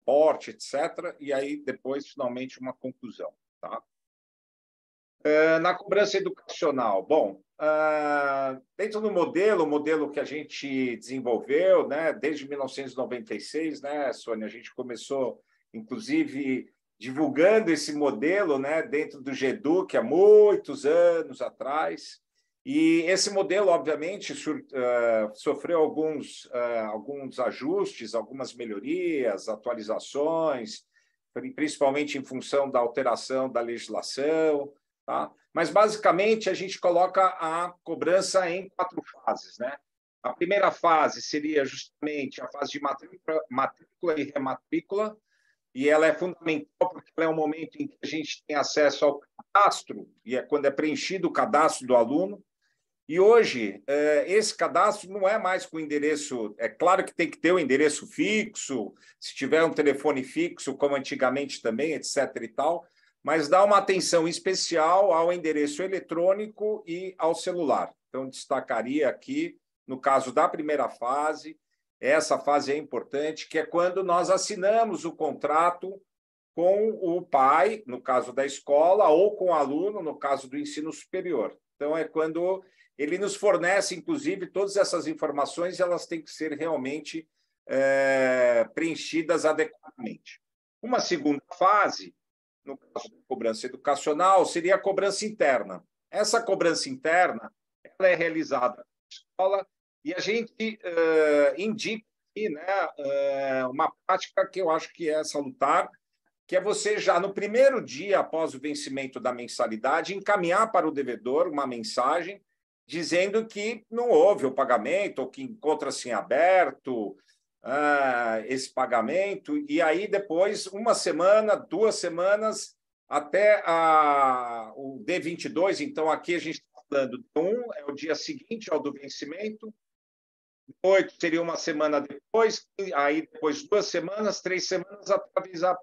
reporte, etc., e aí depois, finalmente, uma conclusão. Tá? Na cobrança educacional, bom, dentro do modelo, o modelo que a gente desenvolveu, né, desde 1996, né, Sônia, a gente começou, inclusive, divulgando esse modelo, né, dentro do GEDUC há muitos anos atrás, e esse modelo, obviamente, sofreu alguns ajustes, algumas melhorias, atualizações, principalmente em função da alteração da legislação. Tá? Mas, basicamente, a gente coloca a cobrança em 4 fases. Né? A primeira fase seria justamente a fase de matrícula e rematrícula, e ela é fundamental porque ela é um momento em que a gente tem acesso ao cadastro, e é quando é preenchido o cadastro do aluno. E hoje, esse cadastro não é mais com endereço... É claro que tem que ter o endereço fixo, se tiver um telefone fixo, como antigamente também, etc. e tal, mas dá uma atenção especial ao endereço eletrônico e ao celular. Então, destacaria aqui, no caso da primeira fase, essa fase é importante, que é quando nós assinamos o contrato com o pai, no caso da escola, ou com o aluno, no caso do ensino superior. Então, é quando ele nos fornece, inclusive, todas essas informações, e elas têm que ser realmente preenchidas adequadamente. Uma segunda fase, no caso da cobrança educacional, seria a cobrança interna. Essa cobrança interna ela é realizada na escola e a gente indica aqui, né, uma prática que eu acho que é salutar, que é você já, no primeiro dia após o vencimento da mensalidade, encaminhar para o devedor uma mensagem dizendo que não houve o pagamento, ou que encontra-se em aberto esse pagamento, e aí depois, 1 semana, 2 semanas, até o D22, então aqui a gente está falando de 1, é o dia seguinte ao do vencimento, 8 seria 1 semana depois, aí depois 2 semanas, 3 semanas, até avisar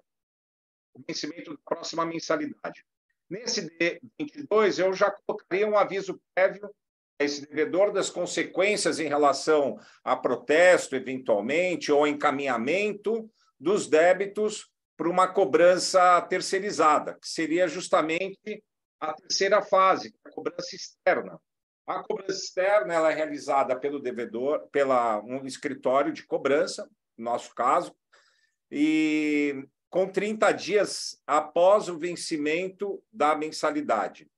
o vencimento da próxima mensalidade. Nesse D22, eu já colocaria um aviso prévio a esse devedor das consequências em relação a protesto, eventualmente, ou encaminhamento dos débitos para uma cobrança terceirizada, que seria justamente a terceira fase, a cobrança externa. A cobrança externa ela é realizada pelo devedor, pela um escritório de cobrança, no nosso caso, e com 30 dias após o vencimento da mensalidade.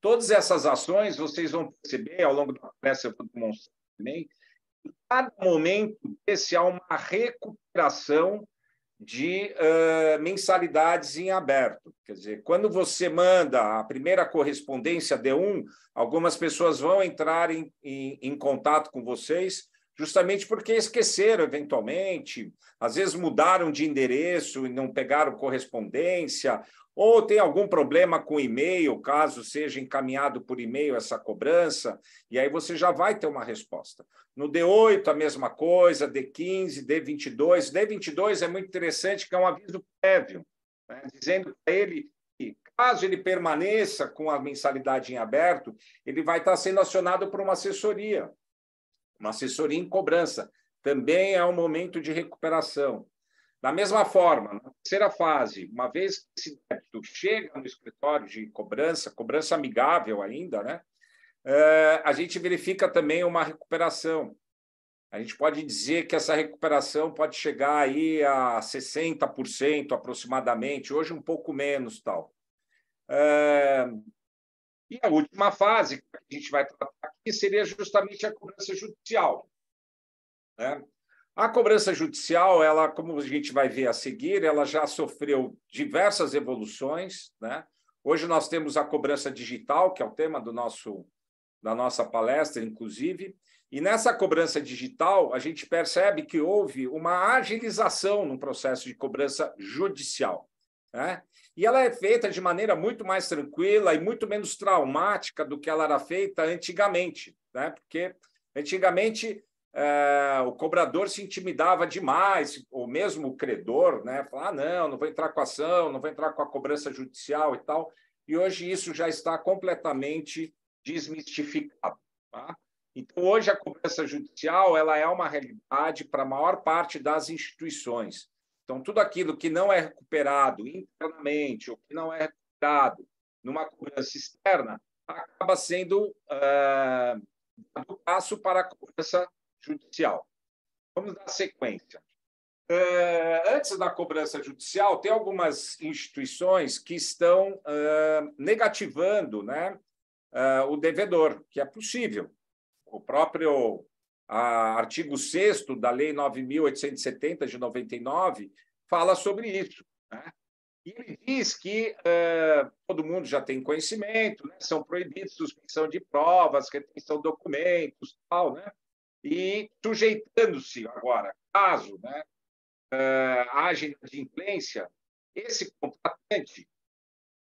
Todas essas ações, vocês vão perceber, ao longo da palestra eu vou demonstrar também, em cada momento desse há uma recuperação de mensalidades em aberto. Quer dizer, quando você manda a primeira correspondência D1, algumas pessoas vão entrar em contato com vocês, justamente porque esqueceram, eventualmente, às vezes mudaram de endereço e não pegaram correspondência, ou tem algum problema com e-mail, caso seja encaminhado por e-mail essa cobrança, e aí você já vai ter uma resposta. No D8, a mesma coisa, D15, D22. D22 é muito interessante, que é um aviso prévio, né, dizendo para ele que, caso ele permaneça com a mensalidade em aberto, ele vai estar sendo acionado por uma assessoria em cobrança. Também é um momento de recuperação. Da mesma forma, na terceira fase, uma vez que esse débito chega no escritório de cobrança amigável ainda, né, a gente verifica também uma recuperação. A gente pode dizer que essa recuperação pode chegar aí a 60% aproximadamente, hoje um pouco menos, tal. E a última fase que a gente vai tratar aqui seria justamente a cobrança judicial, né? A cobrança judicial, ela, como a gente vai ver a seguir, ela já sofreu diversas evoluções, né? Hoje nós temos a cobrança digital, que é o tema da nossa palestra, inclusive, e nessa cobrança digital a gente percebe que houve uma agilização no processo de cobrança judicial, né? E ela é feita de maneira muito mais tranquila e muito menos traumática do que ela era feita antigamente, né? Porque antigamente o cobrador se intimidava demais, ou mesmo o credor, né? Falar, não vou entrar com a ação, não vou entrar com a cobrança judicial e tal. E hoje isso já está completamente desmistificado, tá? Então, hoje a cobrança judicial ela é uma realidade para a maior parte das instituições. Então, tudo aquilo que não é recuperado internamente ou que não é recuperado numa cobrança externa acaba sendo dado passo para a cobrança judicial. Vamos dar sequência. Antes da cobrança judicial, tem algumas instituições que estão negativando, né, o devedor, que é possível. O próprio artigo 6º da Lei 9.870, de 99, fala sobre isso, né? E ele diz que todo mundo já tem conhecimento, né? São proibidos suspensão de provas, retenção de documentos, tal, né? E sujeitando-se agora, caso, né, haja inadimplência, esse contratante,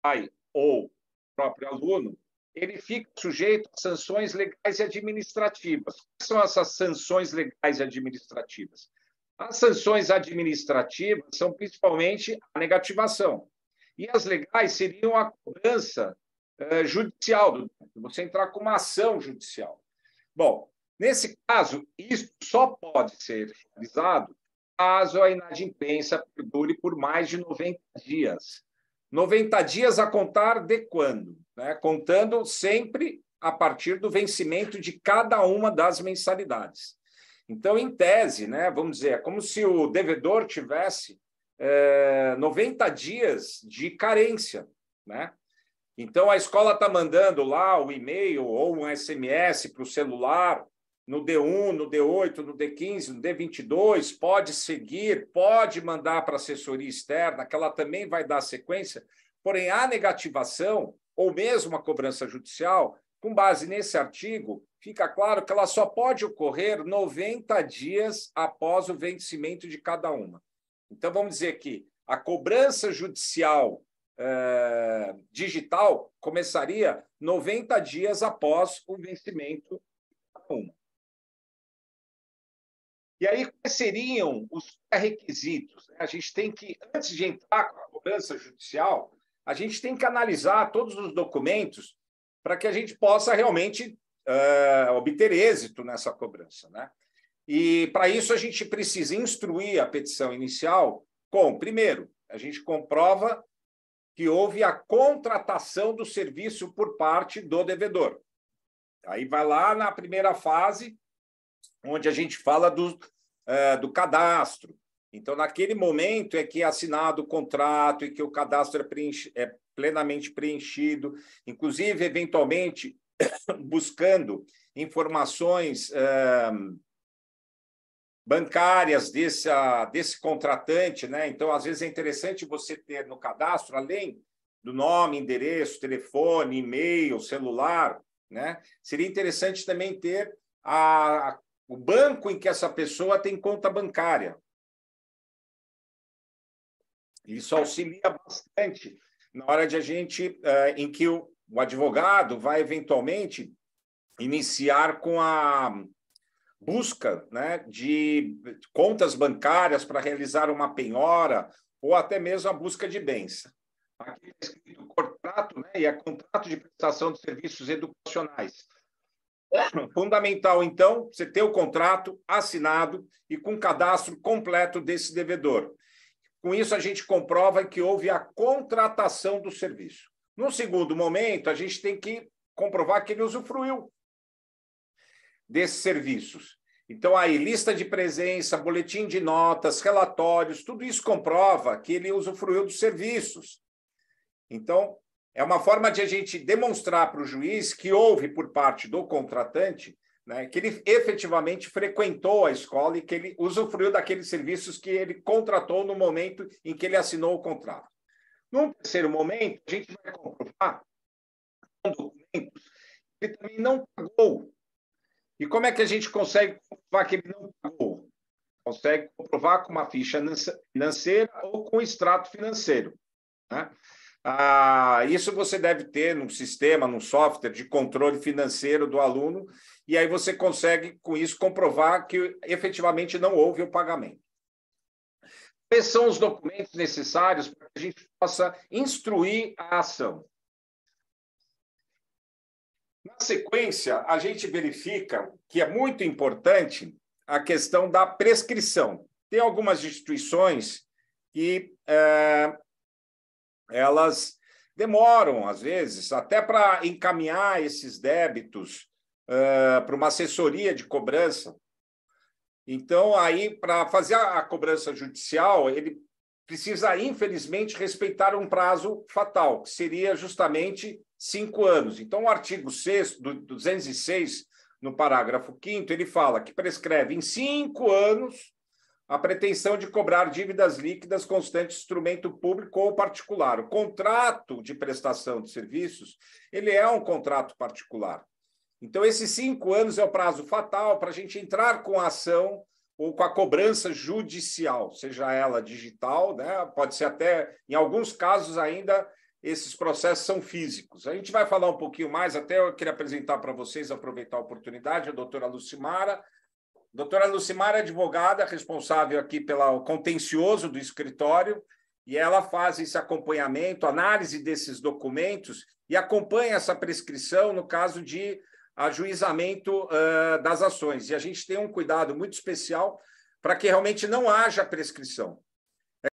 pai ou próprio aluno, ele fica sujeito a sanções legais e administrativas. Quais são essas sanções legais e administrativas? As sanções administrativas são principalmente a negativação. E as legais seriam a cobrança judicial, você entrar com uma ação judicial. Bom, nesse caso, isso só pode ser realizado caso a inadimplência perdure por mais de 90 dias. 90 dias a contar de quando? Né? Contando sempre a partir do vencimento de cada uma das mensalidades. Então, em tese, né, vamos dizer, é como se o devedor tivesse 90 dias de carência, né? Então, a escola está mandando lá o e-mail ou um SMS para o celular, no D1, no D8, no D15, no D22, pode seguir, pode mandar para a assessoria externa, que ela também vai dar sequência, porém, a negativação, ou mesmo a cobrança judicial, com base nesse artigo, fica claro que ela só pode ocorrer 90 dias após o vencimento de cada uma. Então, vamos dizer que a cobrança judicial digital começaria 90 dias após o vencimento de cada uma. E aí, quais seriam os requisitos? A gente tem que, antes de entrar com a cobrança judicial, a gente tem que analisar todos os documentos para que a gente possa realmente obter êxito nessa cobrança, né? E, para isso, a gente precisa instruir a petição inicial com, primeiro, a gente comprova que houve a contratação do serviço por parte do devedor. Aí vai lá na primeira fase, onde a gente fala do cadastro. Então, naquele momento é que é assinado o contrato e que o cadastro é plenamente preenchido, inclusive, eventualmente, buscando informações bancárias desse contratante, né? Então, às vezes, é interessante você ter no cadastro, além do nome, endereço, telefone, e-mail, celular, né? Seria interessante também ter o banco em que essa pessoa tem conta bancária. Isso auxilia bastante na hora de a gente, em que o advogado vai eventualmente iniciar com a busca, né, de contas bancárias para realizar uma penhora ou até mesmo a busca de bens. Aqui é escrito contrato, né, e é contrato de prestação de serviços educacionais. Fundamental, então, você ter o contrato assinado e com cadastro completo desse devedor. Com isso, a gente comprova que houve a contratação do serviço. No segundo momento, a gente tem que comprovar que ele usufruiu desses serviços. Então, aí, lista de presença, boletim de notas, relatórios, tudo isso comprova que ele usufruiu dos serviços. Então, é uma forma de a gente demonstrar para o juiz que houve, por parte do contratante, né, que ele efetivamente frequentou a escola e que ele usufruiu daqueles serviços que ele contratou no momento em que ele assinou o contrato. Num terceiro momento, a gente vai comprovar com documentos que ele também não pagou. E como é que a gente consegue comprovar que ele não pagou? Consegue comprovar com uma ficha financeira ou com um extrato financeiro, né? Isso você deve ter num sistema, num software de controle financeiro do aluno, e aí você consegue, com isso, comprovar que efetivamente não houve o pagamento. Quais são os documentos necessários para que a gente possa instruir a ação? Na sequência, a gente verifica que é muito importante a questão da prescrição. Tem algumas instituições que elas demoram, às vezes, até para encaminhar esses débitos para uma assessoria de cobrança. Então, aí, para fazer a cobrança judicial, ele precisa, infelizmente, respeitar um prazo fatal, que seria justamente 5 anos. Então, o artigo 6º, do 206, no parágrafo 5º, ele fala que prescreve em 5 anos a pretensão de cobrar dívidas líquidas constante instrumento público ou particular. O contrato de prestação de serviços, ele é um contrato particular. Então, esses 5 anos é o prazo fatal para a gente entrar com a ação ou com a cobrança judicial, seja ela digital, né? Pode ser até, em alguns casos ainda, esses processos são físicos. A gente vai falar um pouquinho mais, até eu queria apresentar para vocês, aproveitar a oportunidade, a doutora Lucimara. Doutora Lucimara é advogada responsável aqui pelo contencioso do escritório, e ela faz esse acompanhamento, análise desses documentos e acompanha essa prescrição no caso de ajuizamento das ações. E a gente tem um cuidado muito especial para que realmente não haja prescrição.